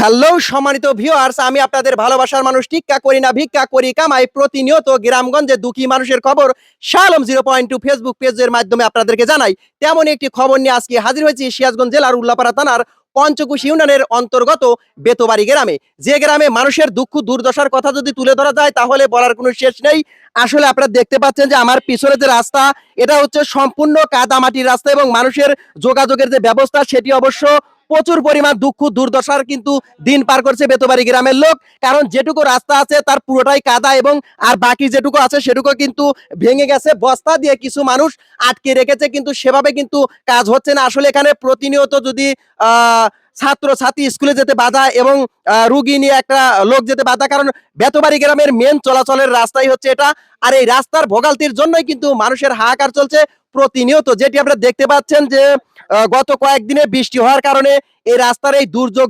Hello সম্মানিত viewers, আমি আপনাদের ভালোবাসার মানুষ টিক্কা করি না ভিক্ষা করি কামাই। প্রতিনিয়ত গ্রামগঞ্জে দুঃখী মানুষের খবর শালম 0.2 ফেসবুক পেজের মাধ্যমে আপনাদেরকে জানাই। তেমন একটি খবর নিয়ে আজকে হাজির হয়েছি সিরাজগঞ্জ জেলার উল্লাপাড়া থানার পঞ্চকুশি ইউনিয়নের অন্তর্গত বেতবাড়ি গ্রামে। যে গ্রামে মানুষের দুঃখ দুর্দশার কথা যদি তুলে ধরা যায় তাহলে বলার কোনো শেষ নেই। আসলে আপনারা দেখতে পাচ্ছেন যে আমার পিছনে যে রাস্তা, এটা হচ্ছে সম্পূর্ণ কাদা মাটির রাস্তা এবং মানুষের যোগাযোগের যে ব্যবস্থা সেটি অবশ্য প্রচুর পরিমাণ দুঃখ দুর্দশার কিন্তু দিন পার করছে বেতবাড়ি গ্রামের লোক। কারণ যেটুকু রাস্তা আছে তার পুরোটাই কাদা এবং আর বাকি যেটুকু আছে সেটুকু কিন্তু ভেঙে গেছে, বস্তা দিয়ে কিছু মানুষ আটকে রেখেছে, কিন্তু সেভাবে কিন্তু কাজ হচ্ছে না। আসলে এখানে প্রতিনিয়ত যদি ছাত্র ছাত্রী স্কুলে যেতে বাধা এবং রুগী নিয়ে একটা লোক যেতে বাধা, কারণ বেতবাড়ি গ্রামের মেন চলাচলের রাস্তাই হচ্ছে এটা। আর এই রাস্তার ভোগান্তির জন্যই কিন্তু মানুষের হাহাকার চলছে প্রতিনিয়ত, যেটি আপনারা দেখতে পাচ্ছেন যে গত কয়েকদিনে বৃষ্টি হওয়ার কারণে এই রাস্তার এই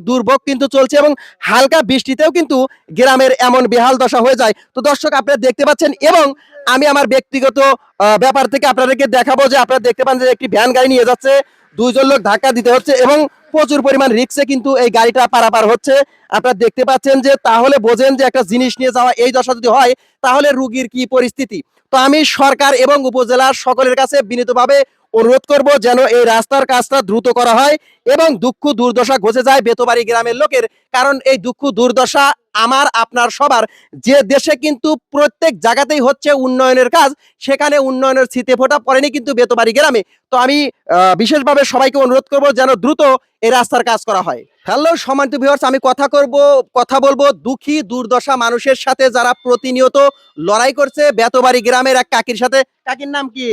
দুর্ভোগ কিন্তু চলছে এবং হালকা বৃষ্টিতেও কিন্তু গ্রামের এমন বেহাল দশা হয়ে যায়। তো দর্শক আপনারা দেখতে পাচ্ছেন এবং আমি আমার ব্যক্তিগত ব্যাপার থেকে আপনাদেরকে দেখাবো যে আপনারা দেখতে পান যে একটি ভ্যান গাড়ি নিয়ে যাচ্ছে, দুইজন লোক ধাক্কা দিতে হচ্ছে এবং প্রচুর পরিমাণ রিক্সে কিন্তু এই গাড়িটা পারাপার হচ্ছে। আপনারা দেখতে পাচ্ছেন যে তাহলে বোঝেন যে একটা জিনিস নিয়ে যাওয়া এই দশা যদি হয় তাহলে রুগীর কি পরিস্থিতি। তো আমি সরকার এবং উপজেলার সকলের কাছে বিনীতভাবে অনুরোধ করব যেন এই রাস্তার কাজটা দ্রুত করা হয় এবং দুঃখ দুর্দশা ঘুচে যায় বেতবাড়ি গ্রামের লোকের। কারণ এই দুঃখ দুর্দশা আমার আপনার সবার, যে দেশে কিন্তু প্রত্যেক জায়গাতেই হচ্ছে উন্নয়নের কাজ, সেখানে উন্নয়নের ছিটে ফোঁটা পড়েনি কিন্তু বেতবাড়ি গ্রামে। তো আমি বিশেষভাবে সবাইকে অনুরোধ করব যেন দ্রুত এই রাস্তার কাজ করা হয়। হ্যালো সম্মানিত ভিউয়ার্স, আমি কথা বলবো দুঃখী দুর্দশা মানুষের সাথে যারা প্রতিনিয়ত লড়াই করছে বেতবাড়ি গ্রামের এক কাকির সাথে। কাকির নাম কি?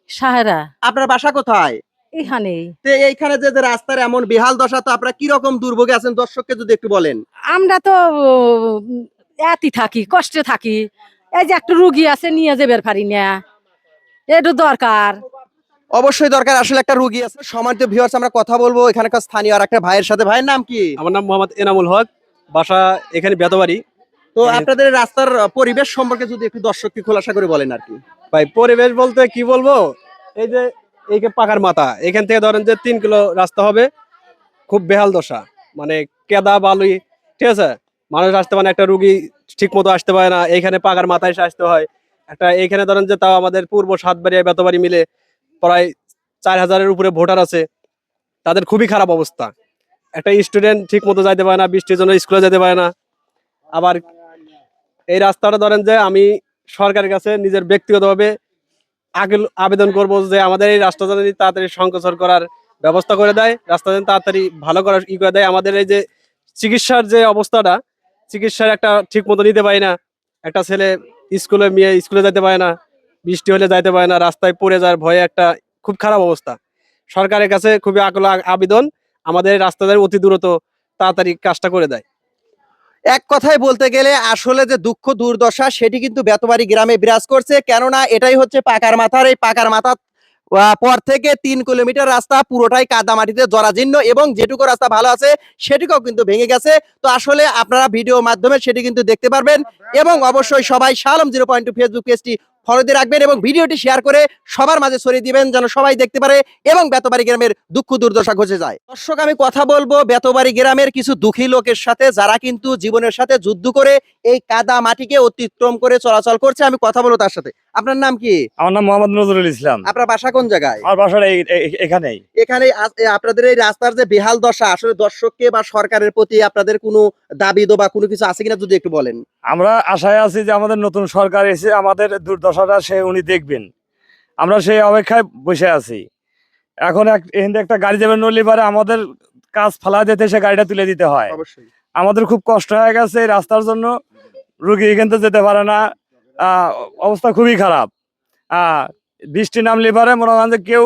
সাহেরা আপনার বাসা কোথায়? এখানেই। তো এইখানে যে রাস্তার এমন বেহাল দশা, তো আপনারা কি রকম দুর্ভোগে আছেন দর্শককে যদি একটু বলেন। আমরা তো এতি থাকি, কষ্টে থাকি। এই যে একটা রুগী আছে নিয়ে যাবার পারি না, একটু দরকার। অবশ্যই দরকার, আসলে একটা রুগী আছে। সম্মানিত ভিউয়ার্স, আমরা কথা বলবো এখানকার স্থানীয় আর একটা ভাইয়ের সাথে। ভাইয়ের নাম কি? আমার নাম মোহাম্মদ এনামুল হক, বাসা এখানে বেতবাড়ি। তো আপনাদের এই রাস্তার পরিবেশ সম্পর্কে যদি একটু দর্শককে খোলাসা করে বলেন আর কি। ভাই পরিবেশ বলতে কি বলবো, এই যে এই যে পাকার মাথা, এখান থেকে ধরেন যে 3 কিলো রাস্তা হবে, খুব বেহাল দশা, মানে কেদা বালুই, ঠিক আছে। মানুষ আসতে মানে একটা রুগী ঠিক মতো আসতে পারে না, এইখানে পাকার মাথায় এসে আসতে হয়। একটা এইখানে ধরেন যে তাও আমাদের পূর্ব সাতবাড়িয়া বেতবাড়ি মিলে প্রায় 4000-এর উপরে ভোটার আছে, তাদের খুবই খারাপ অবস্থা। একটা স্টুডেন্ট ঠিক মতো যাইতে পারে না, বৃষ্টির জন্য স্কুলে যেতে পারে না। আবার এই রাস্তাটা ধরেন যে আমি সরকারের কাছে নিজের ব্যক্তিগতভাবে আবেদন করব যে আমাদের এই রাস্তা যেন তাড়াতাড়ি সংকোচন করার ব্যবস্থা করে দেয়, রাস্তা যেন তাড়াতাড়ি ভালো করার করে দেয়। আমাদের এই যে চিকিৎসার যে অবস্থাটা, চিকিৎসার একটা ঠিক মতো নিতে পারি না। একটা ছেলে মেয়ে স্কুলে যেতে পারে না, বৃষ্টি হলে যাইতে পারে না, রাস্তায় পড়ে যাওয়ার ভয়ে একটা খুব খারাপ অবস্থা। সরকারের কাছে খুবই আবেদন আমাদের এই রাস্তা যেন অতি দ্রুত তাড়াতাড়ি কাজটা করে দেয়। এক কথায় বলতে গেলে আসলে যে দুঃখ দুর্দশা সেটি কিন্তু বেতবাড়ি গ্রামে বিরাজ করছে, কেননা এটাই হচ্ছে পাকার মাথার। এই পাকার মাথা পর থেকে 3 কিলোমিটার রাস্তা পুরোটাই কাদা মাটিতে জরাজীর্ণ এবং যেটুকু রাস্তা ভালো আছে সেটুকুও কিন্তু ভেঙে গেছে। তো আসলে আপনারা ভিডিও মাধ্যমে সেটি কিন্তু দেখতে পারবেন এবং অবশ্যই সবাই শালম 0.2 ফেসবুক পেজটি ফলো দিয়ে রাখবেন এবং ভিডিওটি শেয়ার করে সবার মাঝে ছড়িয়ে দিবেন যেন সবাই দেখতে পারে এবং বেতবাড়ি গ্রামের দুঃখ দুর্দশা ঘুচে যায়। দর্শক, আমি কথা বলবো বেতবাড়ি গ্রামের কিছু দুঃখী লোকের সাথে যারা কিন্তু জীবনের সাথে যুদ্ধ করে এই কাদা মাটিকে অতিক্রম করে চলাচল করছে। আমি কথা বলবো তার সাথে। আপনার নাম কি? আমার নাম মোহাম্মদ নজরুল ইসলাম। আপনার বাসা কোন জায়গায়? আমার বাসাটা এখানেই। এখানে আপনাদের এই রাস্তার যে বেহাল দশা, আসলে দর্শককে বা সরকারের প্রতি আপনাদের কোনো দাবি বা কোনো কিছু আছে কিনা যদি একটু বলেন। আমরা আশায় আছি যে আমাদের নতুন সরকার এসে আমাদের দুর্দশাটা উনি দেখবেন। আমরা সেই অপেক্ষায় বসে আছি। এখন এখান থেকে একটা গাড়ি যাবে নলি পারে, আমাদের কাজ ফালা দিতে সে গাড়িটা তুলে দিতে হয়। অবশ্যই আমাদের খুব কষ্ট হয়ে গেছে এই রাস্তার জন্য, রুগী এখান থেকে যেতে পারে না, অবস্থা খুবই খারাপ। বৃষ্টি নামলে পারে মনে হয় যে কেউ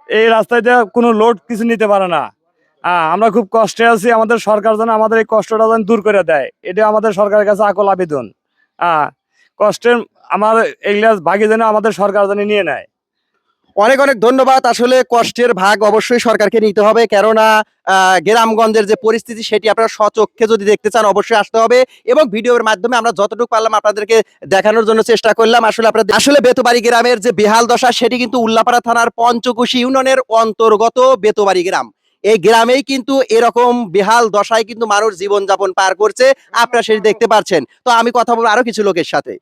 এই রাস্তায় কোনো লোড কিছু নিতে পারে না। আমরা খুব কষ্টে আছি, আমাদের সরকার যেন আমাদের এই কষ্টটা যেন দূর করে দেয়, এটা আমাদের সরকারের কাছে আকল আবেদন। কষ্টের আমার এগুলা ভাগি যেন আমাদের সরকার যেন নিয়ে নেয়। অনেক অনেক ধন্যবাদ। আসলে কষ্টের ভাগ অবশ্যই সরকারকে নিতে হবে, কেননা গ্রামগঞ্জের যে পরিস্থিতি সেটি আপনারা স্বচক্ষে যদি দেখতে চান অবশ্যই আসতে হবে এবং ভিডিওর মাধ্যমে আমরা যতটুকু পারলাম আপনাদেরকে দেখানোর জন্য চেষ্টা করলাম। আসলে বেতবাড়ি গ্রামের যে বেহাল দশা সেটি কিন্তু উল্লাপাড়া থানার পঞ্চকুশি ইউনিয়নের অন্তর্গত বেতবাড়ি গ্রাম। এই গ্রামেই কিন্তু এরকম বেহাল দশায় কিন্তু মানুষ জীবনযাপন পার করছে, আপনারা সেটা দেখতে পাচ্ছেন। তো আমি কথা বলবো আরো কিছু লোকের সাথে।